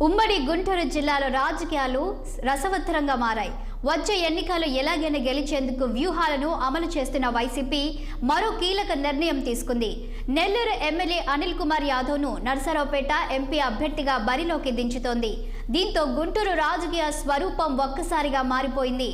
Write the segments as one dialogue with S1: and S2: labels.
S1: ఉమ్మడి గుంటూరు జిల్లాలో రాజకీయాలు రసవత్తరంగా మారాయి. వచ్చే ఎన్నికలు ఎలాగైనా గెలిచేందుకు వ్యూహాలను అమలు చేస్తున్న వైసీపీ మరో కీలక నిర్ణయం తీసుకుంది. నెల్లూరు ఎమ్మెల్యే అనిల్ కుమార్ యాదవ్ను నర్సరావుపేట ఎంపీ అభ్యర్థిగా బరిలోకి దించుతోంది. దీంతో గుంటూరు రాజకీయ స్వరూపం ఒక్కసారిగా మారిపోయింది.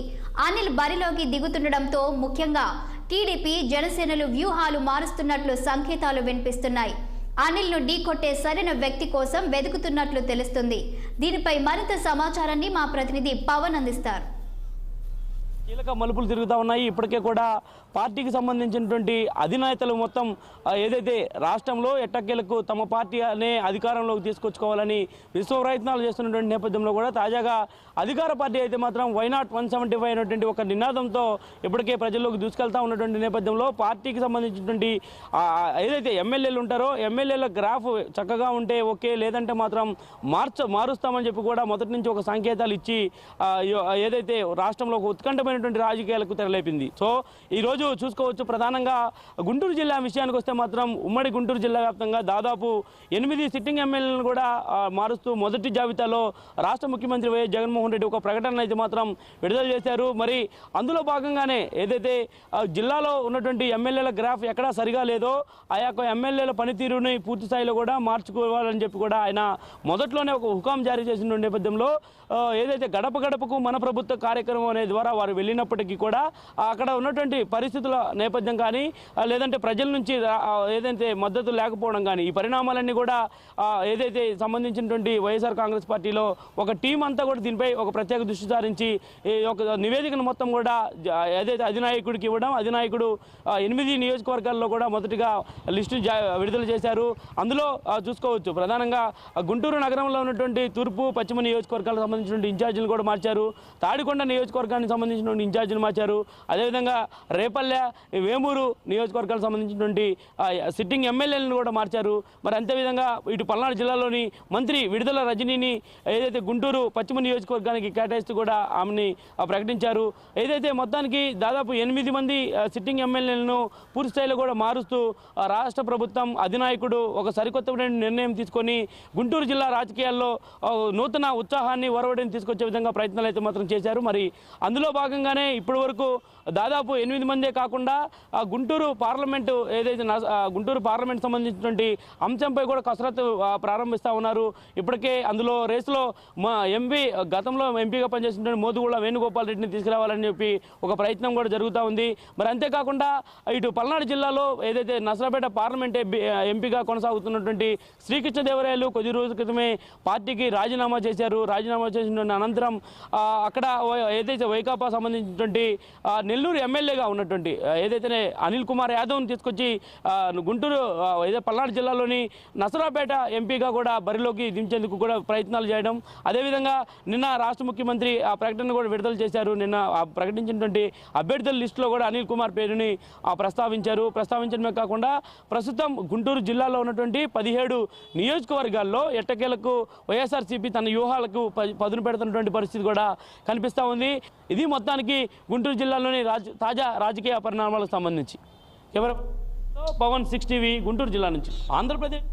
S1: అనిల్ బరిలోకి దిగుతుండటంతో ముఖ్యంగా టీడీపీ, జనసేనలు వ్యూహాలు మారుస్తున్నట్లు సంకేతాలు వినిపిస్తున్నాయి. అనిల్ను ఢీకొట్టే సరైన వ్యక్తి కోసం వెతుకుతున్నట్లు తెలుస్తుంది. దీనిపై మరింత సమాచారాన్ని మా ప్రతినిధి పవన్ అందిస్తారు.
S2: కీలక మలుపులు తిరుగుతూ ఉన్నాయి. ఇప్పటికే కూడా పార్టీకి సంబంధించినటువంటి అధినేతలు మొత్తం ఏదైతే రాష్ట్రంలో ఎట్టకేలకు తమ పార్టీ అనే అధికారంలోకి తీసుకొచ్చుకోవాలని విశ్వ ప్రయత్నాలు చేస్తున్నటువంటి నేపథ్యంలో కూడా తాజాగా అధికార పార్టీ అయితే మాత్రం వైనాట్ 175 అనేటువంటి ఒక నినాదంతో ఇప్పటికే ప్రజల్లోకి దూసుకెళ్తా ఉన్నటువంటి నేపథ్యంలో పార్టీకి సంబంధించినటువంటి ఏదైతే ఎమ్మెల్యేలు ఉంటారో ఎమ్మెల్యేల గ్రాఫ్ చక్కగా ఉంటే ఓకే, లేదంటే మాత్రం మారుస్తామని చెప్పి కూడా మొదటి నుంచి ఒక సంకేతాలు ఇచ్చి ఏదైతే రాష్ట్రంలో ఒక ఉత్కంఠమైన రాజకీయాలకు తెరలేపింది. సో ఈ రోజు చూసుకోవచ్చు, ప్రధానంగా గుంటూరు జిల్లా విషయానికి వస్తే మాత్రం ఉమ్మడి గుంటూరు జిల్లా వ్యాప్తంగా దాదాపు 8 సిట్టింగ్ ఎమ్మెల్యేలను కూడా మారుస్తూ మొదటి జాబితాలో రాష్ట్ర ముఖ్యమంత్రి వైఎస్ జగన్మోహన్ రెడ్డి ఒక ప్రకటన అయితే మాత్రం విడుదల చేశారు. మరి అందులో భాగంగానే ఏదైతే జిల్లాలో ఉన్నటువంటి ఎమ్మెల్యేల గ్రాఫ్ ఎక్కడా సరిగా లేదో ఆ యొక్క ఎమ్మెల్యేల పనితీరుని పూర్తి స్థాయిలో కూడా మార్చుకోవాలని చెప్పి కూడా ఆయన మొదట్లోనే ఒక హుకాం జారీ చేసిన నేపథ్యంలో ఏదైతే గడప గడపకు మన ప్రభుత్వ కార్యక్రమం అనే ద్వారా వారు వెళ్ళినప్పటికీ కూడా అక్కడ ఉన్నటువంటి పరిస్థితుల నేపథ్యం కానీ లేదంటే ప్రజల నుంచి ఏదైతే మద్దతు లేకపోవడం కానీ ఈ పరిణామాలన్నీ కూడా ఏదైతే సంబంధించినటువంటి వైఎస్ఆర్ కాంగ్రెస్ పార్టీలో ఒక టీం అంతా కూడా దీనిపై ఒక ప్రత్యేక దృష్టి సారించి ఒక నివేదికను మొత్తం కూడా ఏదైతే అధినాయకుడికి ఇవ్వడం, అధినాయకుడు 8 నియోజకవర్గాల్లో కూడా మొదటిగా లిస్టు విడుదల చేశారు. అందులో చూసుకోవచ్చు ప్రధానంగా గుంటూరు నగరంలో ఉన్నటువంటి తూర్పు, పశ్చిమ నియోజకవర్గాలకు సంబంధించినటువంటి ఇన్ఛార్జీలు కూడా మార్చారు. తాడికొండ నియోజకవర్గానికి సంబంధించిన ఇన్ఛార్జీలు మార్చారు. అదేవిధంగా రేపల్లె, వేమూరు నియోజకవర్గాలకు సంబంధించినటువంటి సిట్టింగ్ ఎమ్మెల్యేలను కూడా మార్చారు. మరి అంతేవిధంగా ఇటు పల్నాడు జిల్లాలోని మంత్రి విడుదల రజనీని ఏదైతే గుంటూరు పశ్చిమ నియోజకవర్గానికి కేటాయిస్తూ కూడా ఆమెని ప్రకటించారు. ఏదైతే మొత్తానికి దాదాపు 8 మంది సిట్టింగ్ ఎమ్మెల్యేలను పూర్తి స్థాయిలో కూడా మారుస్తూ రాష్ట్ర ప్రభుత్వం అధినాయకుడు ఒక సరికొత్త నిర్ణయం తీసుకొని గుంటూరు జిల్లా రాజకీయాల్లో నూతన ఉత్సాహాన్ని ఒరవడిని తీసుకొచ్చే విధంగా ప్రయత్నాలు అయితే మాత్రం చేశారు. మరి అందులో భాగంగానే ఇప్పటి వరకు దాదాపు 8 మందే కాకుండా గుంటూరు పార్లమెంటు ఏదైతే గుంటూరు పార్లమెంట్ సంబంధించినటువంటి అంశంపై కూడా కసరత్తు ప్రారంభిస్తూ ఉన్నారు. ఇప్పటికే అందులో రేసులో మా ఎంపీ గతంలో ఎంపీగా పనిచేసినటువంటి మోదుగుళ్ళ వేణుగోపాల్ రెడ్డిని తీసుకురావాలని చెప్పి ఒక ప్రయత్నం కూడా జరుగుతూ ఉంది. మరి అంతేకాకుండా ఇటు పల్నాడు జిల్లాలో ఏదైతే నర్సరావుపేట పార్లమెంట్ ఎంపీగా కొనసాగుతున్నటువంటి శ్రీకృష్ణదేవరాయలు కొద్ది రోజుల క్రితమే పార్టీకి రాజీనామా చేశారు. రాజీనామా చేసిన అనంతరం అక్కడ ఏదైతే వైకాపా సంబంధించినటువంటి నెల్లూరు ఎమ్మెల్యేగా ఉన్నటువంటి ఏదైతే అనిల్ కుమార్ యాదవ్ని తీసుకొచ్చి గుంటూరు ఏదైతే పల్నాడు జిల్లాలోని నర్సరావుపేట ఎంపీగా కూడా బరిలోకి దించేందుకు కూడా ప్రయత్నాలు చేయడం, అదేవిధంగా నిన్న రాష్ట్ర ముఖ్యమంత్రి ఆ ప్రకటన కూడా విడుదల చేశారు. నిన్న ప్రకటించినటువంటి అభ్యర్థుల లిస్టులో కూడా అనిల్ కుమార్ పేరుని ప్రస్తావించడమే కాకుండా ప్రస్తుతం గుంటూరు జిల్లాలో ఉన్నటువంటి 17 నియోజకవర్గాల్లో ఎట్టకేలకు వైఎస్ఆర్సీపీ తన వ్యూహాలకు పదును పెడుతున్నటువంటి పరిస్థితి కూడా కనిపిస్తూ ఉంది. ఇది మొత్తానికి గుంటూరు జిల్లాలోని తాజా రాజకీయ పరిణామాలకు సంబంధించి. పవన్ 6 టీవీ గుంటూరు జిల్లా నుంచి ఆంధ్రప్రదేశ్.